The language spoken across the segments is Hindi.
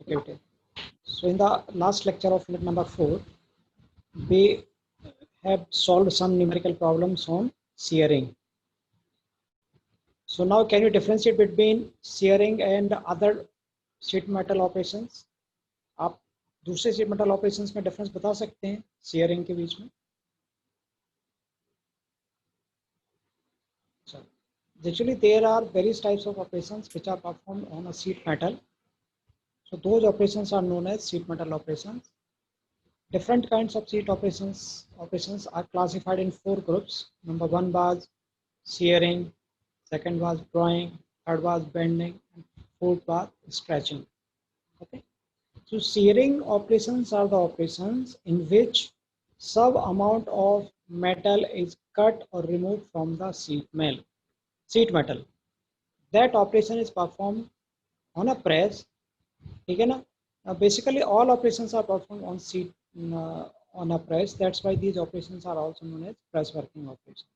activity. So in the last lecture of unit number 4, we have solved some numerical problems on shearing. So now can you differentiate between shearing and other sheet metal operations? आप दूसरे sheet metal operations में difference बता सकते हैं shearing के बीच में? So actually there are various types of operations which are performed on a sheet metal. So those operations are known as sheet metal operations. Different kinds of sheet operations are classified in 4 groups. Number 1 was shearing, second was drawing, third was bending, and fourth was stretching. Okay. So shearing operations are the operations in which some amount of metal is cut or removed from the sheet metal. That operation is performed on a press. Okay, na? Basically all operations are performed on on a press. That's why these operations are also known as press working operations.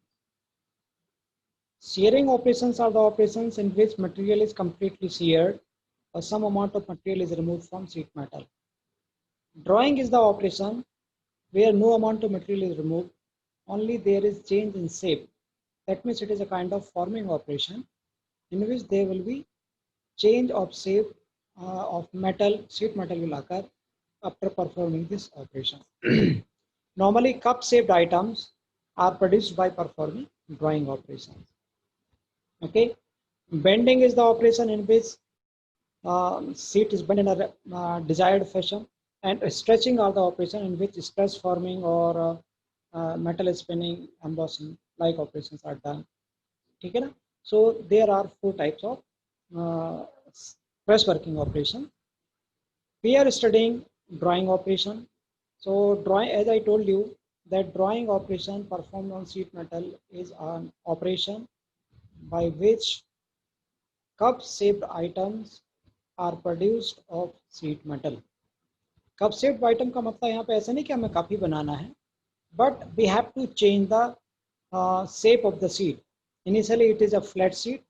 Shearing operations are the operations in which material is completely sheared or some amount of material is removed from sheet metal. Drawing is the operation where no amount of material is removed, only there is change in shape. That means it is a kind of forming operation in which there will be change of shape of metal, sheet metal will occur after performing this operation. Normally cup shaped items are produced by performing drawing operations. Okay, bending is the operation in which sheet is bent in a desired fashion, and stretching are the operation in which stress forming or metal spinning, embossing like operations are done. Okay, na? So there are 4 types of press working operation. We are studying drawing operation. So drawing, as I told you, that drawing operation performed on sheet metal is an operation by which cup shaped items are produced of sheet metal. Cup shaped item का मतलब यहाँ पे ऐसा नहीं कि हमें कप ही बनाना है, but we have to change the shape of the sheet. Initially it is a flat sheet,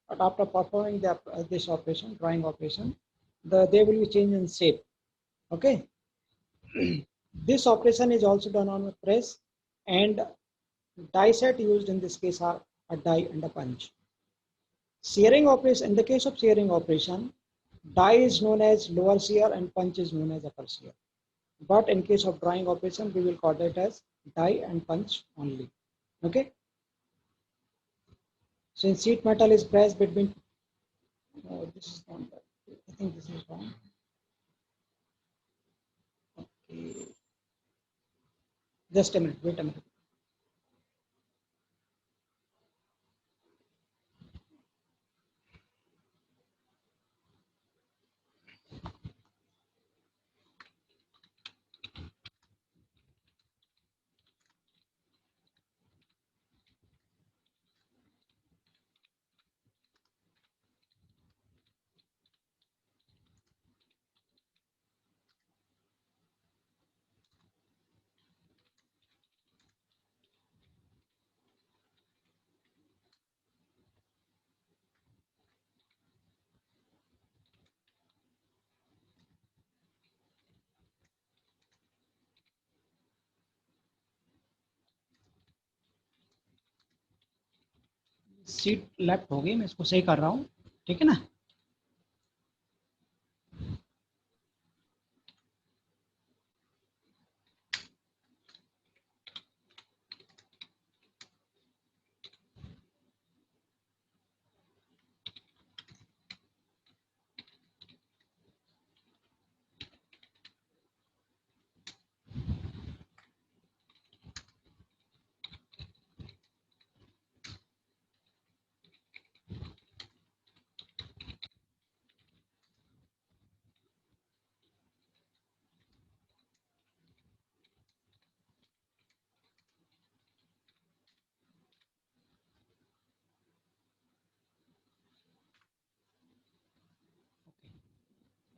but after performing this operation, drawing operation, they will be changed in shape. Okay. This operation is also done on a press, and die set used in this case are a die and a punch. Shearing operation, in the case of shearing operation, die is known as lower shear and punch is known as upper shear. But in case of drawing operation, we will call it as die and punch only. Okay. Since sheet metal is pressed between, this is wrong. I think this is wrong. Okay. Just a minute. Wait a minute. Seat left हो गई, मैं इसको सही कर रहा हूँ, ठीक है ना।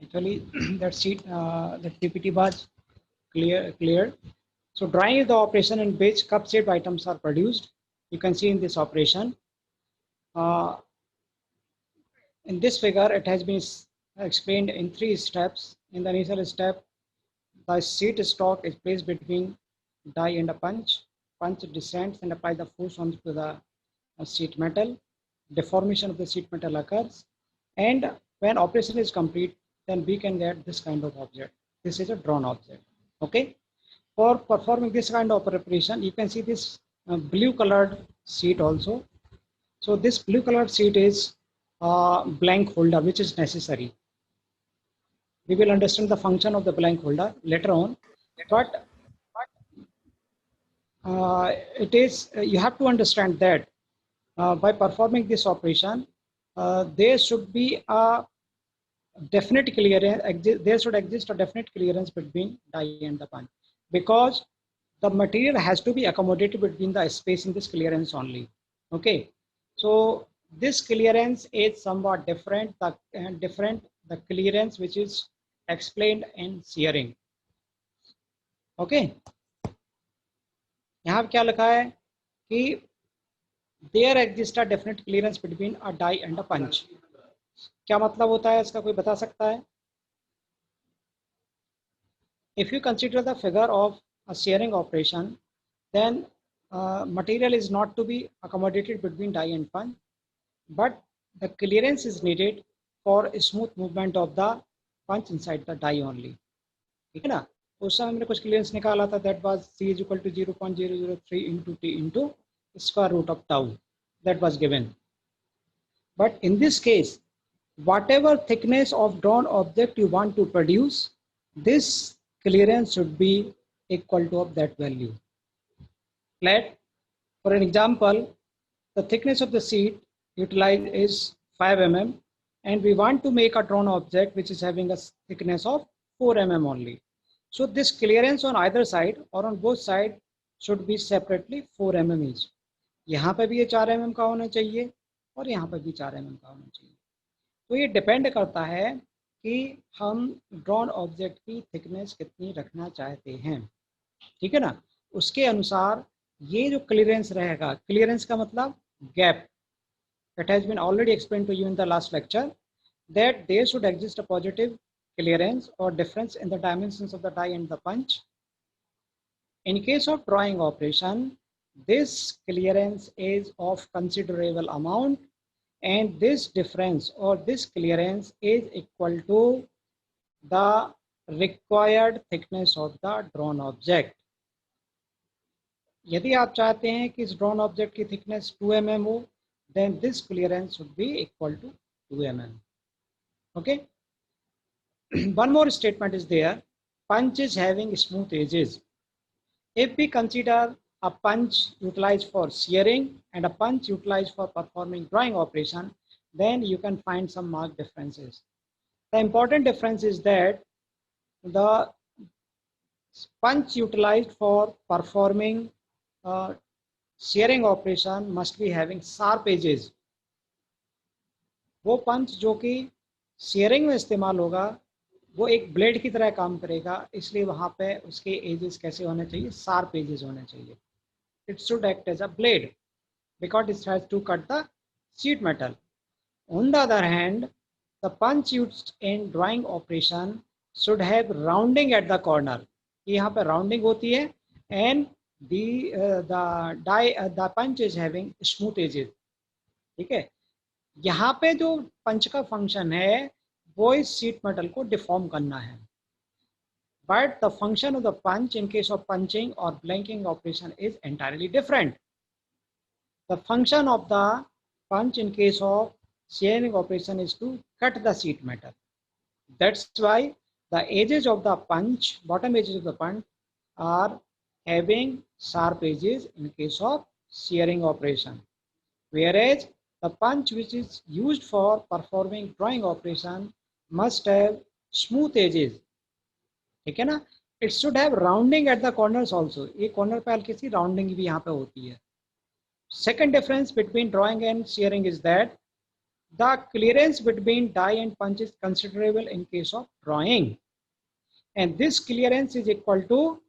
Actually, that PPT was clear. So drawing is the operation in which cup shaped items are produced. You can see in this operation. In this figure, it has been explained in 3 steps. In the initial step, the sheet stock is placed between die and a punch. Punch descends and apply the force onto the sheet metal. Deformation of the sheet metal occurs, and when operation is complete, then we can get this kind of object. This is a drawn object. Okay. For performing this kind of operation, you can see this blue colored sheet also. So this blue colored sheet is blank holder, which is necessary. We will understand the function of the blank holder later on, but it is you have to understand that by performing this operation, there should be a definite clearance. There should exist a definite clearance between die and the punch, because the material has to be accommodated between the space in this clearance only. Okay, so this clearance is somewhat different. The clearance which is explained in shearing. Okay, यहाँ क्या लिखा है कि there exists a definite clearance between a die and a punch. क्या मतलब होता है इसका, कोई बता सकता है? If you consider the figure of a shearing operation, then material is not to be accommodated between die and punch, but the clearance is needed for a smooth movement of the punch inside the die only. ठीक है ना? उस समय हमने कुछ क्लियरेंस निकाला था, that was C is equal to 0.003 into T into square root of tau. That was given. But in this case, whatever thickness of drawn object you want to produce, this clearance should be equal to of that value. Let, for an example, the thickness of the sheet utilized is 5 mm, and we want to make a drawn object which is having a thickness of 4 mm only. So this clearance on either side or on both sides should be separately 4 mm each. यहाँ पे भी ये 4 mm का होना चाहिए और यहाँ पे भी 4 mm का होना चाहिए. तो ये डिपेंड करता है कि हम ड्रॉन ऑब्जेक्ट की थिकनेस कितनी रखना चाहते हैं. ठीक है ना? उसके अनुसार ये जो क्लियरेंस रहेगा, क्लियरेंस का मतलब gap. It has been already explained to you in the last lecture that there should exist a positive clearance or difference in the dimensions of the die and the punch. In case of drawing operation, this clearance is of considerable amount, and this difference or this clearance is equal to the required thickness of the drawn object. यदि आप चाहते हैं कि इस drawn object की thickness 2 mm हो, then this clearance should be equal to 2 mm. Okay. One more statement is there. Punch is having smooth edges. If we consider a punch utilized for shearing and a punch utilized for performing drawing operation, then you can find some marked differences. The important difference is that the punch utilized for performing shearing operation must be having sharp edges. वो पंच जो कि शेयरिंग में इस्तेमाल होगा वो एक ब्लेड की तरह काम करेगा, इसलिए वहाँ पे उसके एजेस कैसे होने चाहिए, शार्प एजेस होने चाहिए. It should act as a blade because it has to cut the sheet metal. On the other hand, the punch used in drawing operation should have rounding at the corner. यहाँ पे rounding होती है and the punch is having smooth edges. ठीक है? यहाँ पे जो पंच का फंक्शन है वो इस शीट मेटल को डिफॉर्म करना है. But the function of the punch in case of punching or blanking operation is entirely different. The function of the punch in case of shearing operation is to cut the sheet metal. That's why the edges of the punch, bottom edges of the punch, are having sharp edges in case of shearing operation. Whereas the punch which is used for performing drawing operation must have smooth edges. ठीक है ना? It should have rounding at the corners also. ये corner पे हल्की सी rounding भी यहाँ पे होती है. Second difference between drawing and shearing is that the clearance between die and punch is considerable in case of drawing, and this clearance is equal to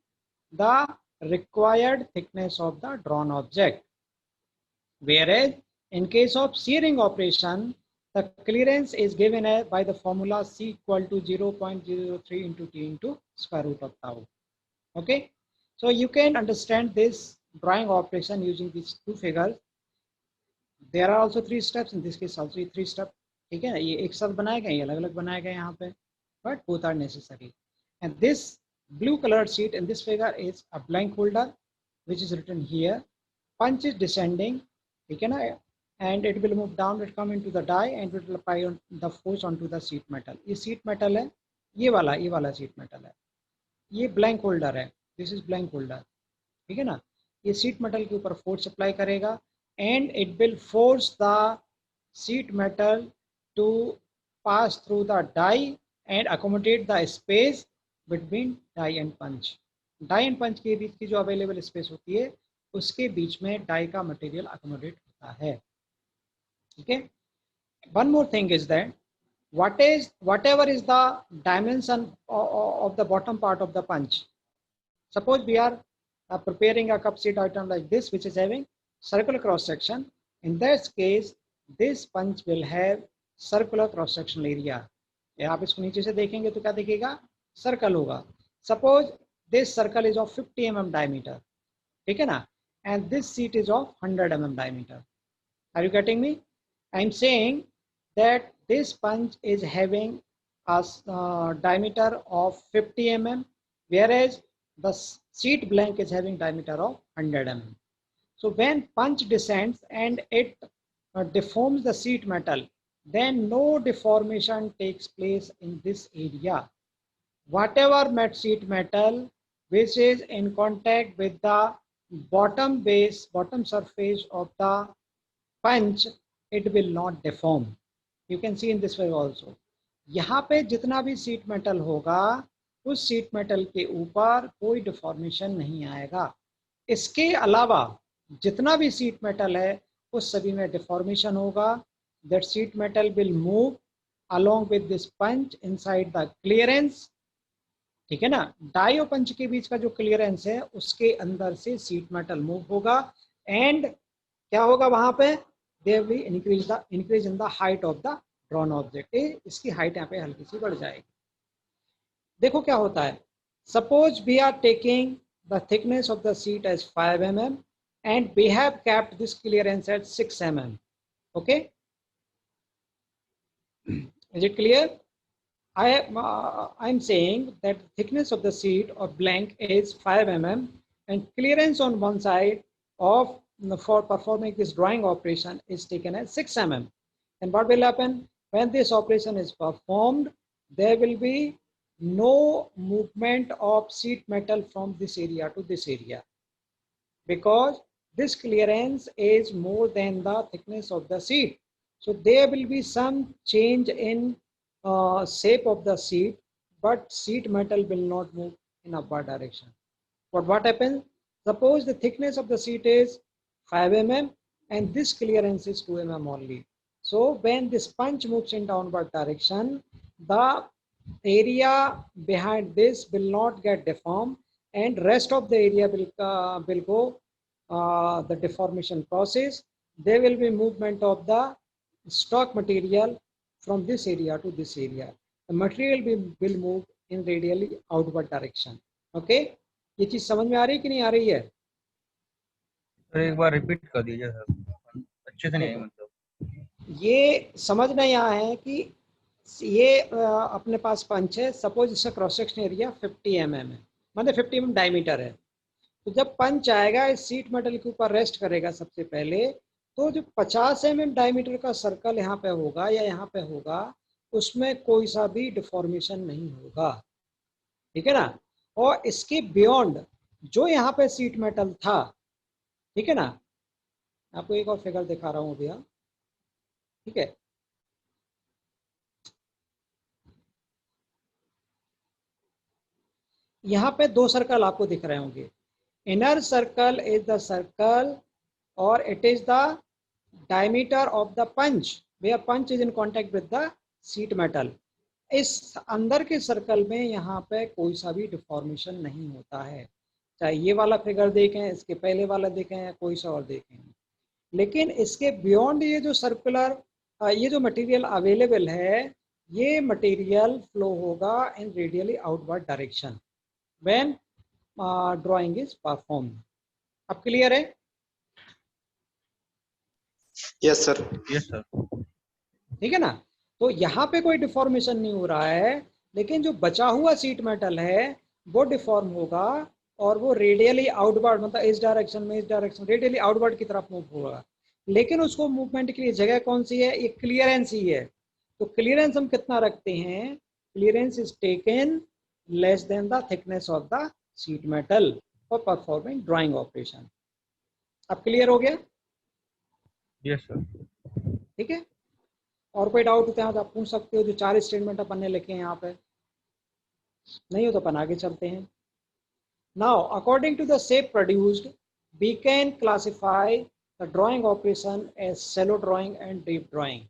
the required thickness of the drawn object. Whereas in case of shearing operation, The clearance is given by the formula C equal to 0.003 into T into square root of tau. Okay, so you can understand this drawing operation using these two figures. There are also 3 steps, in this case also 3 steps. ठीक है ना, ये एक साथ बनाए गए, ये अलग अलग बनाए गए यहाँ पे, but both are necessary. And this blue colored sheet in this figure is a blank holder which is written here. Punch is descending, ठीक है ना, and it will move down, it come into the die and it will apply on the force onto the sheet metal. ये sheet metal है, ये वाला sheet metal है, ये blank holder है, this is blank holder, ठीक है ना, ये sheet metal के ऊपर force apply करेगा and it will force the sheet metal to pass through the die and accommodate the space between die and punch. Die and punch के बीच की जो available space होती है उसके बीच में die का material accommodate होता है. Okay. One more thing is that whatever is the dimension of the bottom part of the punch. Suppose we are preparing a cup sheet item like this which is having circular cross section. In that case, this punch will have circular cross sectional area. आप इसको नीचे से देखेंगे तो क्या दिखेगा, सर्कल होगा. Suppose this circle is of 50 mm diameter, ठीक है ना, and this sheet is of 100 mm diameter. Are you getting me? I'm saying that this punch is having a diameter of 50 mm, whereas the sheet blank is having diameter of 100 mm. So when punch descends and it deforms the sheet metal, then no deformation takes place in this area. Whatever sheet metal which is in contact with the bottom surface of the punch, it will not deform. You can see in this way also. यहाँ पे जितना भी sheet metal होगा उस sheet metal के ऊपर कोई deformation नहीं आएगा. इसके अलावा जितना भी sheet metal है उस सभी में deformation होगा. That sheet metal will move along with this punch inside the clearance, ठीक है ना, डाई और पंच के बीच का जो क्लियरेंस है उसके अंदर से sheet metal move होगा and क्या होगा वहां पे, there will increase in the height of the drawn object. इसकी हाइट यहाँ पे हल्की सी बढ़ जाएगी. देखो क्या होता है. Suppose we are taking the thickness of the sheet as 5 mm and we have kept this clearance at 6 mm. Okay, is it clear? I'm saying that the thickness of the sheet or blank is 5 mm and clearance on one side of for performing this drawing operation is taken as 6 mm. And what will happen when this operation is performed? There will be no movement of sheet metal from this area to this area because this clearance is more than the thickness of the sheet. So there will be some change in shape of the sheet, but sheet metal will not move in upward direction. But what happens? Suppose the thickness of the sheet is 5 mm and this clearance is 2 mm only. So when this punch moves in downward direction, the area behind this will not get deformed and rest of the area will go the deformation process. There will be movement of the stock material from this area to this area. The material will move in radially outward direction. Okay, ये चीज समझ में आ रही है कि नहीं आ रही है? एक बार रिपीट कर दीजिए सर, अच्छे से नहीं है. मतलब ये समझना यहाँ है कि ये अपने पास पंच है. सपोज इसका क्रॉस सेक्शन एरिया 50 mm है, मतलब 50 mm डायमीटर है. तो जब पंच आएगा इस सीट मेटल के ऊपर रेस्ट करेगा सबसे पहले, तो जो 50 mm डायमीटर का सर्कल यहाँ पे होगा या यहाँ पे होगा उसमें कोई सा भी डिफॉर्मेशन नहीं होगा. ठीक है ना. और इसके बियॉन्ड जो यहाँ पे सीट मेटल था, ठीक है ना, आपको एक और फिगर दिखा रहा हूँ भैया. ठीक है, यहाँ पे 2 सर्कल आपको दिख रहे होंगे. Inner circle is the circle और it is the diameter of the punch where punch is in contact with the sheet metal. इस अंदर के सर्कल में यहाँ पे कोई सा भी डिफॉर्मेशन नहीं होता है, चाहे ये वाला फिगर देखें, इसके पहले वाला देखें या कोई सा और देखें. लेकिन इसके बियॉन्ड ये जो सर्कुलर ये जो मटेरियल अवेलेबल है, ये मटेरियल फ्लो होगा in radially outward direction when drawing is perform. अब क्लियर है? Yes sir. Yes sir. ठीक है ना? तो यहाँ पे कोई डिफॉर्मेशन नहीं हो रहा है, लेकिन जो बचा हुआ सीट मेटल है वो डिफॉर्म होगा और वो रेडियली आउटवर्ड, मतलब इस डायरेक्शन में, इस डायरेक्शन रेडियली आउटवर्ड की तरफ मूव होगा। लेकिन उसको मूवमेंट के लिए जगह कौन सी है? ये क्लियरेंस ही है। तो क्लियरेंस हम कितना रखते हैं? Clearance is taken less than the thickness of the sheet metal for performing drawing operation. अब क्लियर हो गया? Yes sir. ठीक है। और कोई डाउट होता है तो आप पूछ सकते हो। जो 4 स्टेटमेंट अपन ने लिखे हैं यहाँ पे, नहीं हो तो अपन आगे चलते हैं। Now according to the shape produced we can classify the drawing operation as shallow drawing and deep drawing.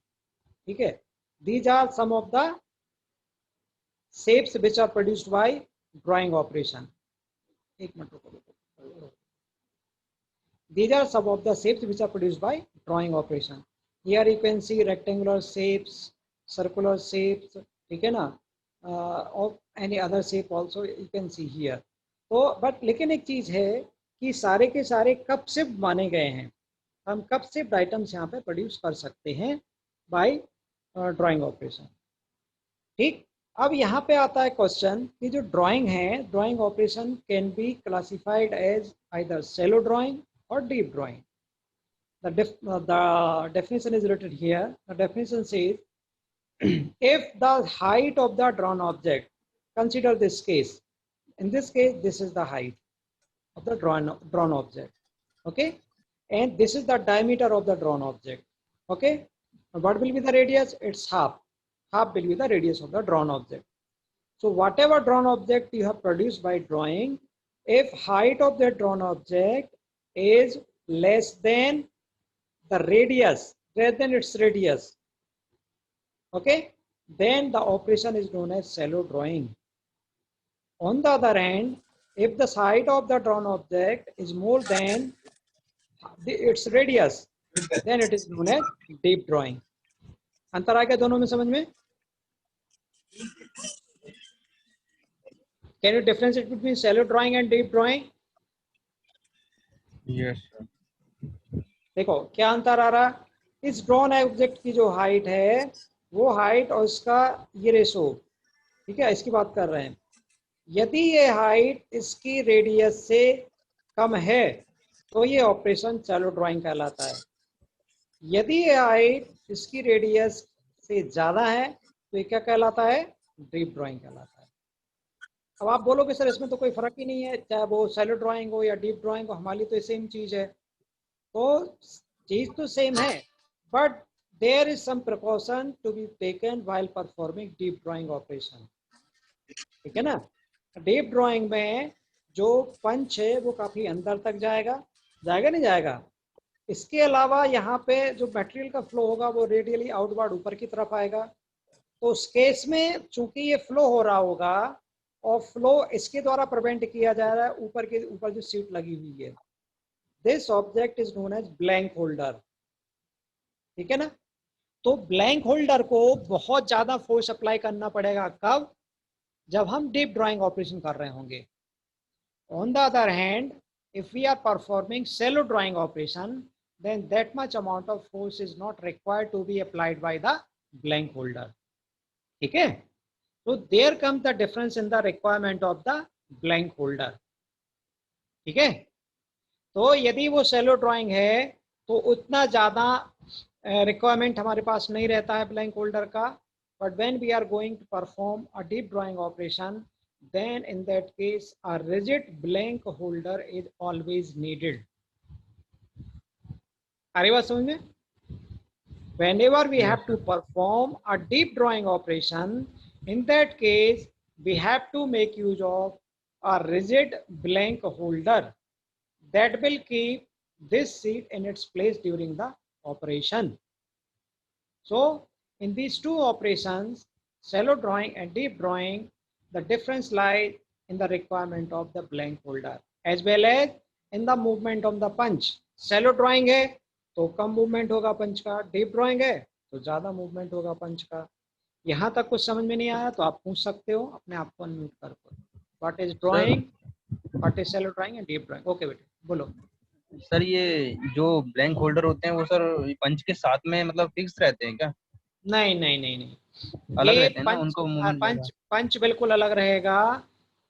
ठीक है, these are some of the shapes which are produced by drawing operation. एक मिनट रुको। These are some of the shapes which are produced by drawing operation. Here you can see rectangular shapes, circular shapes, ठीक है ना, of any other shape also you can see here. तो but लेकिन एक चीज है कि सारे के सारे कप शिफ्ट माने गए हैं। हम कप शिफ्ट आइटम्स यहाँ पे प्रोड्यूस कर सकते हैं बाय ड्राइंग ऑपरेशन। ठीक, अब यहाँ पे आता है क्वेश्चन कि जो ड्राइंग है, drawing operation can be classified as either shallow drawing or deep drawing. The definition is written here. The definition says if the height of the drawn object, consider this case. In this case, this is the height of the drawn object. Okay, and this is the diameter of the drawn object. Okay, what will be the radius? It's half. Half will be the radius of the drawn object. So whatever drawn object you have produced by drawing, if height of the drawn object is less than the radius, less than its radius, okay, then the operation is known as shallow drawing. On the other hand, if the height of the drawn object is more than its radius, then it is known as deep drawing. अंतर आ गया दोनों में समझ में? Can you differentiate between shallow drawing and deep drawing? Yes sir. देखो क्या अंतर आ रहा। इस ड्रॉन ऑब्जेक्ट की जो हाइट है वो हाइट और इसका ये रेशो, ठीक है, इसकी बात कर रहे हैं। यदि ये हाइट इसकी रेडियस से कम है तो ये ऑपरेशन शैलो ड्राइंग कहलाता है। यदि ये हाइट इसकी रेडियस से ज़्यादा है तो ये क्या कहलाता है? डीप ड्राइंग कहलाता है। अब आप बोलोगे सर इसमें तो कोई फर्क ही नहीं है, चाहे वो शैलो ड्राइंग हो या डीप ड्राइंग हो, हमारी तो सेम चीज़ है। तो चीज तो सेम है, but there is some precaution to be taken while performing deep drawing operation. ठीक है ना? डीप ड्राइंग में जो पंच है वो काफी अंदर तक जाएगा, जाएगा नहीं जाएगा? इसके अलावा यहाँ पे जो मटेरियल का फ्लो होगा वो रेडियली आउटवर्ड ऊपर की तरफ आएगा। तो उस केस में चूंकि ये फ्लो हो रहा होगा और फ्लो इसके द्वारा प्रिवेंट किया जा रहा है, ऊपर के ऊपर जो सीट लगी हुई है, this object is known as blank holder. ठीक है ना? तो ब्लैंक होल्डर को बहुत ज्यादा फोर्स अप्लाई करना पड़ेगा। कब? जब हम डीप ड्राइंग ऑपरेशन कर रहे होंगे। On the other hand, if we are performing shallow drawing operation, then that much amount of force is not required to be applied by the blank holder. ठीक है? So there comes the difference in the requirement of the blank holder. ठीक है? तो यदि वो शैलो ड्राइंग है तो उतना ज़्यादा रिक्वायरमेंट हमारे पास नहीं रहता है ब्लैंक होल्डर का। But when we are going to perform a deep drawing operation, then in that case a rigid blank holder is always needed. आ रही बात समझ में? Whenever we have to perform a deep drawing operation, in that case we have to make use of a rigid blank holder that will keep this seat in its place during the operation. So in these two operations, shallow drawing and deep drawing, the difference lies in the requirement of the blank holder as well as in the movement of the punch. Shallow drawing है तो कम मूवमेंट होगा पंच का, डीप ड्राइंग है तो ज़्यादा मूवमेंट होगा पंच का। यहाँ तक कुछ समझ में नहीं आया तो आप पूछ सकते हो, अपने आप को अनम्यूट कर। What is sir drawing, what is shallow drawing and deep drawing. Okay बेटे बोलो। सर ये जो ब्लैंक होल्डर होते हैं वो सर पंच के साथ में मतलब फिक्स रहते हैं क्या? नहीं नहीं नहीं नहीं, अलग ये रहते हैं ना, पंच उनको मूवमेंट ज्यादा। पंच पंच बिल्कुल अलग रहेगा।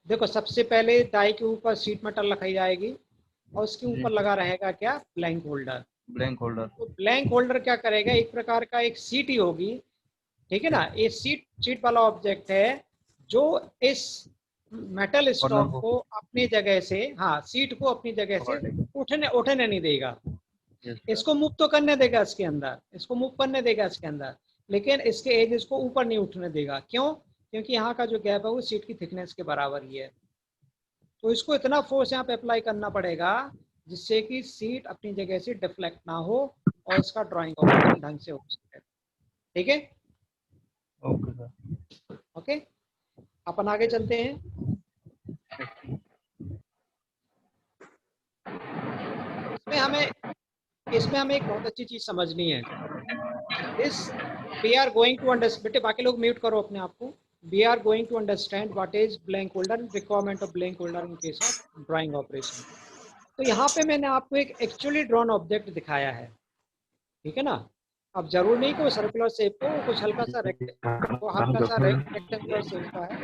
देखो सबसे पहले डाई के ऊपर सीट मेटल रखाई जाएगी और उसके जी ऊपर लगा रहेगा क्या, ब्लैंक होल्डर। Blank holder. तो ब्लैंक होल्डर क्या करेगा, एक प्रकार का एक सीट ही होगी, ठीक है ना। ये सीट सीट वाला ऑब्जेक्ट है जो इस मेटल कॉर्नर स्टॉक को को अपनी जगह से, हाँ सीट को अपनी जगह से पकड़ लेंगे। उठने उठने नहीं देगा। Yes sir. इसको मूव तो करने देगा इसके अंदर, इसको मूव करने देगा इसके अंदर, लेकिन इसके एजेस को ऊपर नहीं उठने देगा। क्यों? क्योंकि यहाँ का जो गैप है वो सीट की थिकनेस के बराबर ही है। तो इसको इतना फोर्स यहाँ पे अप्लाई करना पड़ेगा जिससे कि सीट अपनी जगह से डिफ्लेक्ट ना हो और इसका ड्राइंग ऑपरेशन ढंग से हो सके। ठीक है, ओके सर। ओके, अपन आगे चलते हैं। इसमें हमें इसमें हमें एक बहुत अच्छी चीज समझनी है। This we are going to understand, बेटे बाकी लोग म्यूट करो अपने आप को। We are going to understand what is blank holder, requirement of blank holder in case of drawing operation. तो यहाँ पे मैंने आपको एक एक्चुअली ड्रॉन ऑब्जेक्ट दिखाया है, ठीक है ना। अब जरूर नहीं कि वो सर्कुलर शेप को, कुछ हल्का सा वो हल्का सा रेक्टेंगुलर शेप का है,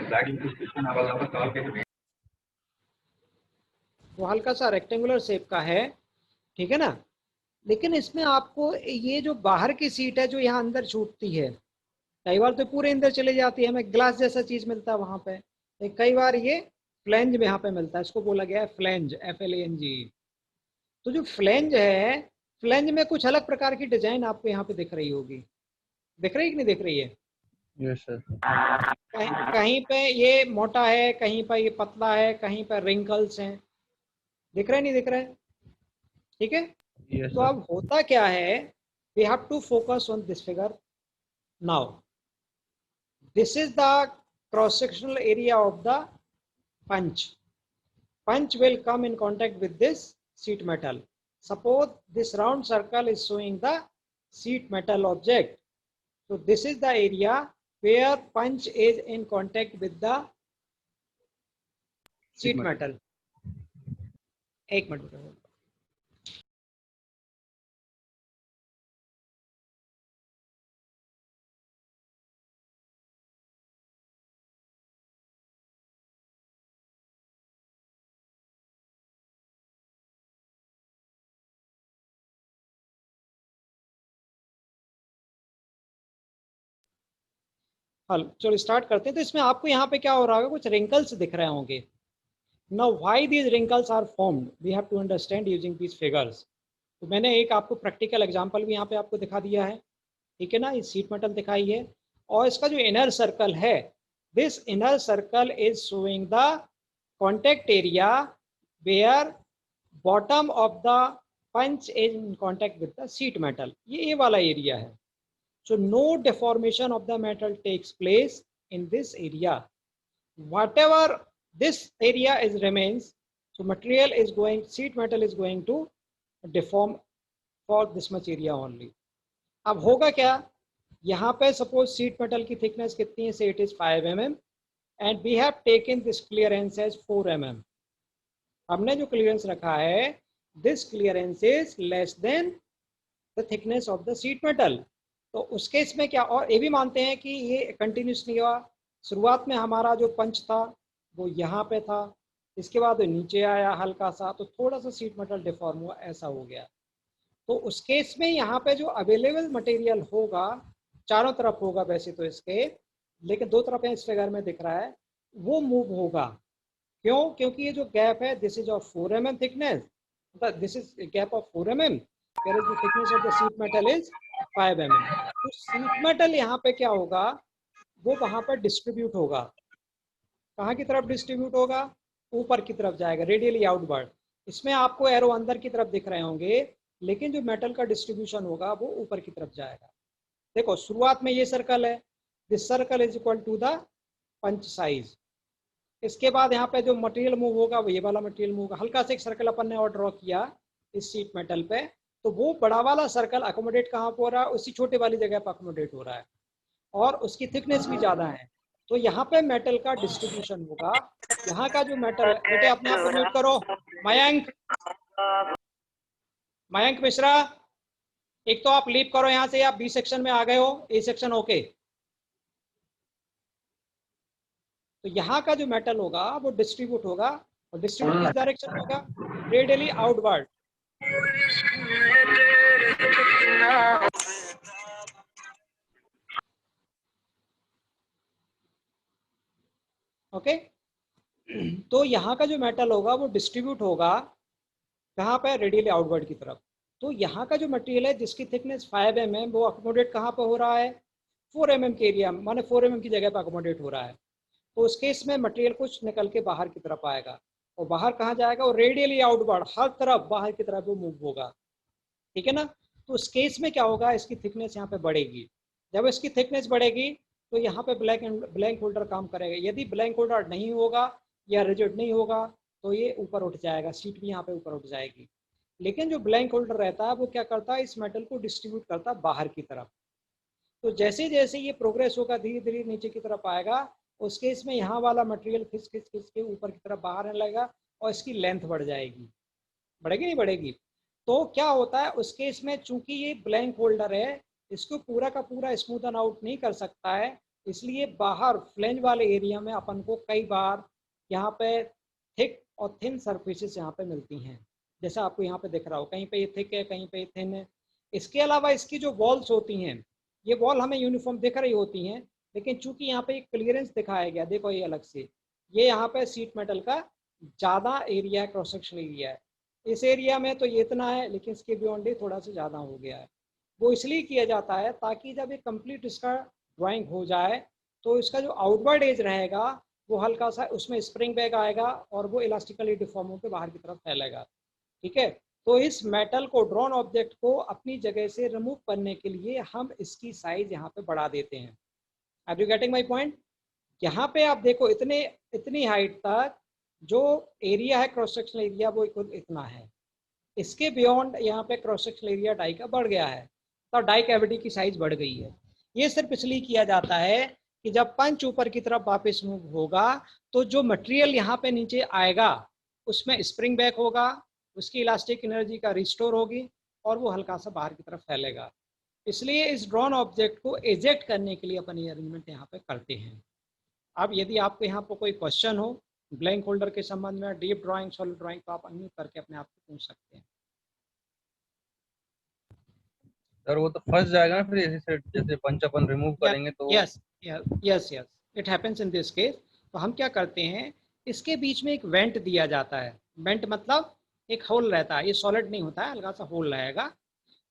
वो हल्का सा रेक्टेंगुलर शेप का है, ठीक है ना। लेकिन इसमें आपको ये जो बाहर की सीट है जो यहाँ अंदर छूटती है, कई बार तो पूरे अंदर चले जाती है, हमें ग्लास जैसा चीज मिलता है वहां पे। कई बार ये फ्लैंज में यहाँ पे मिलता है, इसको बोला गया है फ्लैंज, FLANGE। तो जो फ्लैंज है, फ्लैंज में कुछ अलग प्रकार की डिजाइन आपको यहाँ पे दिख रही होगी, दिख रही है कि नहीं दिख रही है? Yes sir. कहीं पे ये मोटा है, कहीं पर ये पतला है, कहीं पर रिंकल्स हैं, दिख रहा है नहीं दिख रहा है? ठीक है। यस तो सर। अब होता क्या है, we have to focus on this figure now. This is the cross sectional area of the punch. Punch will come in contact with this sheet metal. Suppose this round circle is showing the sheet metal object. So this is the area where punch is in contact with the sheet metal. एक मिनट। हल चलो स्टार्ट करते हैं। तो इसमें आपको यहाँ पे क्या हो रहा होगा, कुछ रिंकल्स दिख रहे होंगे। Now why these wrinkles are formed we have to understand using these figures। तो मैंने एक आपको प्रैक्टिकल एग्जांपल भी यहाँ पे आपको दिखा दिया है, ठीक है ना। ये सीट मेटल दिखाई है और इसका जो इनर सर्कल है, this inner circle is showing the contact area where bottom of the punch is in contact with the sheet metal, ये वाला एरिया है। So no deformation of the metal takes place in this area. Whatever this area is remains, so material is going, sheet metal is going to deform for this much area only। अब होगा क्या, यहाँ पे सपोज सीट मेटल की थिकनेस कितनी है, say it is 5 mm and we have taken this clearance as 4 mm। हमने जो क्लियरेंस रखा है, this clearance is less than the thickness of the sheet metal. तो उस केस में क्या, और ये भी मानते हैं कि ये कंटिन्यूस नहीं हुआ। शुरुआत में हमारा जो पंच था वो यहाँ पे था, इसके बाद वो नीचे आया हल्का सा, तो थोड़ा सा सीट मेटल डिफॉर्म हुआ, ऐसा हो गया। तो उस केस में यहाँ पे जो अवेलेबल मटेरियल होगा, चारों तरफ होगा वैसे तो इसके, लेकिन दो तरफ इस फिगर में दिख रहा है, वो मूव होगा। क्यों? क्योंकि ये जो गैप है, this is of 4 mm thickness, this is gap of 4 mm, whereas the thickness of the sheet metal is 5 mm। तो sheet metal यहाँ पे क्या होगा, वो वहां पर डिस्ट्रीब्यूट होगा। कहाँ की तरफ डिस्ट्रीब्यूट होगा, ऊपर की तरफ जाएगा, रेडियली आउटवर्ड। इसमें आपको एरो अंदर की तरफ दिख रहे होंगे, लेकिन जो मेटल का डिस्ट्रीब्यूशन होगा वो ऊपर की तरफ जाएगा। देखो शुरुआत में ये सर्कल है, this circle is equal to the punch size. इसके बाद यहाँ पे जो मटेरियल मूव होगा वो ये वाला मटेरियल मूव होगा। हल्का सा एक सर्कल अपन ने और ड्रॉ किया इस शीट मेटल पे, तो वो बड़ा वाला सर्कल अकोमोडेट कहाँ पर हो रहा है, उसी छोटे वाली जगह पर अकोमोडेट हो रहा है और उसकी थिकनेस भी ज़्यादा है। तो यहाँ पे मेटल का डिस्ट्रीब्यूशन होगा। यहाँ का जो मेटल है, बेटे अपने आप को म्यूट करो। मयंक, मयंक मिश्रा, एक तो आप लीव करो यहाँ से, आप बी सेक्शन में आ गए हो, ए सेक्शन ओके। तो यहाँ का जो मेटल होगा वो डिस्ट्रीब्यूट होगा, और डिस्ट्रीब्यूट किस डायरेक्शन में होगा, रेडियली आउटवर्ड। ओके, तो यहाँ का जो मेटल होगा वो डिस्ट्रीब्यूट होगा कहाँ पे, रेडियली आउटवर्ड की तरफ। तो यहाँ का जो मटेरियल है जिसकी थिकनेस 5 mm, वो अकोमोडेट कहाँ पे हो रहा है, 4 mm के एरिया, माने 4 mm की जगह पे अकोमोडेट हो रहा है। तो उस केस में मटेरियल कुछ निकल के बाहर की तरफ आएगा, और बाहर कहाँ जाएगा, और रेडियली आउटवर्ड, हर तरफ बाहर की तरफ वो मूव होगा। ठीक है ना। तो उस केस में क्या होगा, इसकी थिकनेस यहाँ पे बढ़ेगी। जब इसकी थिकनेस बढ़ेगी तो यहाँ पे ब्लैंक होल्डर काम करेगा। यदि ब्लैंक होल्डर नहीं होगा या रिजिड नहीं होगा तो ये ऊपर उठ जाएगा, सीट भी यहाँ पे ऊपर उठ जाएगी। लेकिन जो ब्लैंक होल्डर रहता है वो क्या करता है, इस मेटल को डिस्ट्रीब्यूट करता है बाहर की तरफ। तो जैसे जैसे ये प्रोग्रेस होगा धीरे धीरे नीचे की तरफ आएगा, उस केस में यहाँ वाला मटेरियल खिंच खिंच खिंच के ऊपर की तरफ बाहर आने लगेगा और इसकी लेंथ बढ़ जाएगी। बढ़ेगी नहीं बढ़ेगी। तो क्या होता है उस केस में, चूंकि ये ब्लैंक होल्डर है, इसको पूरा का पूरा स्मूथन आउट नहीं कर सकता है, इसलिए बाहर फ्लेंज वाले एरिया में अपन को कई बार यहाँ पे थिक और थिन सरफेसेस यहाँ पे मिलती हैं। जैसा आपको यहाँ पे दिख रहा हो, कहीं पे ये थिक है, कहीं पे ये थिन है। इसके अलावा इसकी जो वॉल्स होती हैं, ये वॉल हमें यूनिफॉर्म दिख रही होती हैं, लेकिन चूंकि यहाँ पे एक क्लियरेंस दिखाया गया, देखो ये अलग से, ये यहाँ पे सीट मेटल का ज़्यादा एरिया है, क्रॉस सेक्शन एरिया है। इस एरिया में तो ये इतना है, लेकिन इसके बियॉन्ड थोड़ा सा ज़्यादा हो गया है। वो इसलिए किया जाता है ताकि जब ये कंप्लीट इसका ड्राइंग हो जाए तो इसका जो आउटवर्ड एज रहेगा वो हल्का सा उसमें स्प्रिंग बैक आएगा और वो इलास्टिकली डिफॉर्म होकर बाहर की तरफ फैलेगा। ठीक है। तो इस मेटल को, ड्रॉन ऑब्जेक्ट को अपनी जगह से रिमूव करने के लिए हम इसकी साइज यहाँ पे बढ़ा देते हैं। Are you getting my point. यहाँ पे आप देखो इतनी हाइट तक जो एरिया है, क्रॉस सेक्शनल एरिया, वो इतना है। इसके बियॉन्ड यहाँ पे क्रॉस सेक्शनल एरिया डाई का बढ़ गया है, तो डाई कैविटी की साइज बढ़ गई है। ये सिर्फ इसलिए किया जाता है कि जब पंच ऊपर की तरफ वापस मूव होगा तो जो मटेरियल यहाँ पे नीचे आएगा उसमें स्प्रिंग बैक होगा, उसकी इलास्टिक एनर्जी का रिस्टोर होगी और वो हल्का सा बाहर की तरफ फैलेगा। इसलिए इस ड्रॉन ऑब्जेक्ट को एजेक्ट करने के लिए अपन ये अरेंजमेंट यहाँ पे करते हैं। अब यदि आपको यहाँ पर कोई क्वेश्चन हो ब्लैंक होल्डर के संबंध में, डीप ड्राइंग, सॉलिड ड्राइंग, तो आप अनम्यूट करके अपने आप को पूछ सकते हैं। सर वो तो फंस जाएगा ना फिर, जैसे पंच अपन रिमूव करेंगे तो। Yes yes yes, it happens in this case. तो हम क्या करते हैं, इसके बीच में एक वेंट दिया जाता है। वेंट मतलब एक होल रहता है, ये सॉलिड नहीं होता है, हल्का सा होल रहेगा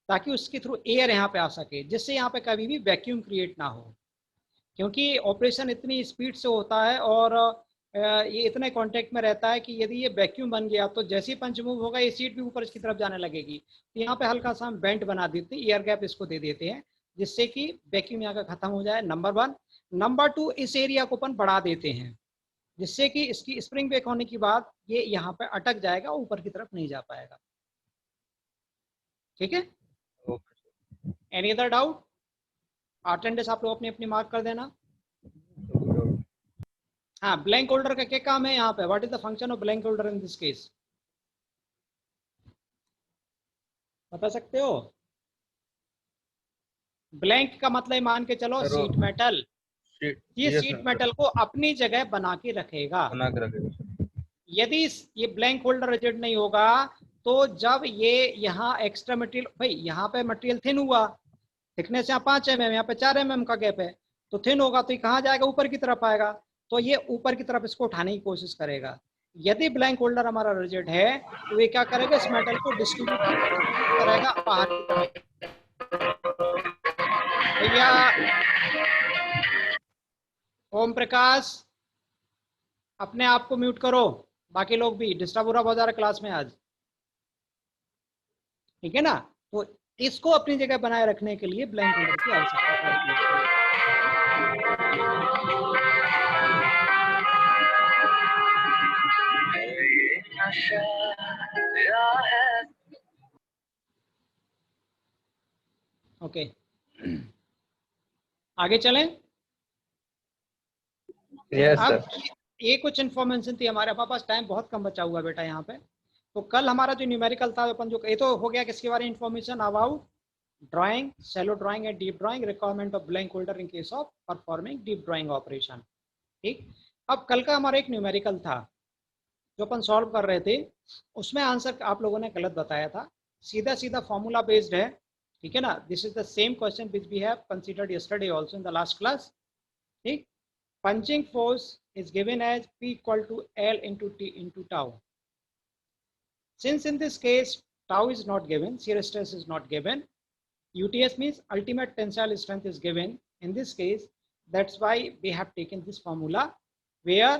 ताकि उसके थ्रू एयर यहाँ पे आ सके, जिससे यहाँ पे कभी भी वैक्यूम क्रिएट ना हो। क्योंकि ऑपरेशन इतनी स्पीड से होता है और ये इतने कांटेक्ट में रहता है कि यदि ये वैक्यूम बन गया तो जैसे ही पंच मूव होगा ये सीट भी ऊपर इसकी तरफ जाने लगेगी। तो यहाँ पे हल्का सा हम बेंट बना देते हैं, एयर गैप इसको दे देते हैं, जिससे कि वैक्यूम यहाँ का खत्म हो जाए, नंबर 1। नंबर 2, इस एरिया को अपन बढ़ा देते हैं जिससे कि इसकी स्प्रिंग बैक होने के बाद ये यहाँ पे अटक जाएगा, ऊपर की तरफ नहीं जा पाएगा। ठीक है, एनी अदर डाउट? अटेंडेंस आप लोग अपनी अपनी मार्क कर देना। हाँ, ब्लैंक होल्डर का क्या काम है यहाँ पे, what is the function of blank holder in this case, बता सकते हो? ब्लैंक का मतलब मान के चलो सीट मेटल, ये सीट मेटल को अपनी जगह बना के रखेगा। यदि ये ब्लैंक होल्डर रिजिड नहीं होगा तो जब ये यहाँ एक्स्ट्रा मटेरियल, भाई यहाँ पे मटेरियल थिन हुआ, थिकनेस यहाँ 5 mm, यहाँ पे 4 mm का गैप है, तो थिन होगा तो ये कहाँ जाएगा, ऊपर की तरफ आएगा। तो ये ऊपर की तरफ इसको उठाने की कोशिश करेगा। यदि ब्लैंक होल्डर हमारा रिजिड है तो ये क्या करेगा, इस मेटल को डिस्ट्रीब्यूट करेगा बाहर की तरफ। भैया ओम प्रकाश अपने आप को म्यूट करो, बाकी लोग भी डिस्टर्ब हो रहा बहुत ज़्यादा क्लास में आज। ठीक है ना। तो इसको अपनी जगह बनाए रखने के लिए ब्लैंक होल्डर की आवश्यकता पड़ती है। ओके आगे चलें। यस अब सर। ये कुछ इन्फॉर्मेशन थी, हमारे पास टाइम बहुत कम बचा हुआ बेटा यहाँ पे। तो कल हमारा जो न्यूमेरिकल था अपन जो, ये तो हो गया किसके बारे में information about drawing, shallow drawing and deep drawing, requirement of blank holder in case of performing deep drawing operation. ठीक, अब कल का हमारा एक न्यूमेरिकल था जो अपन सॉल्व कर रहे थे, उसमें आंसर आप लोगों ने गलत बताया था, सीधा सीधा फॉर्मूला बेस्ड है। ठीक है ना, this is the same question which we have considered yesterday also in the last class. ठीक, punching force is given as P equal to L into T into tau. Since in this case tau is not given, shear stress is not given, UTS means ultimate tensile strength is given in this case, that's why we have taken this formula where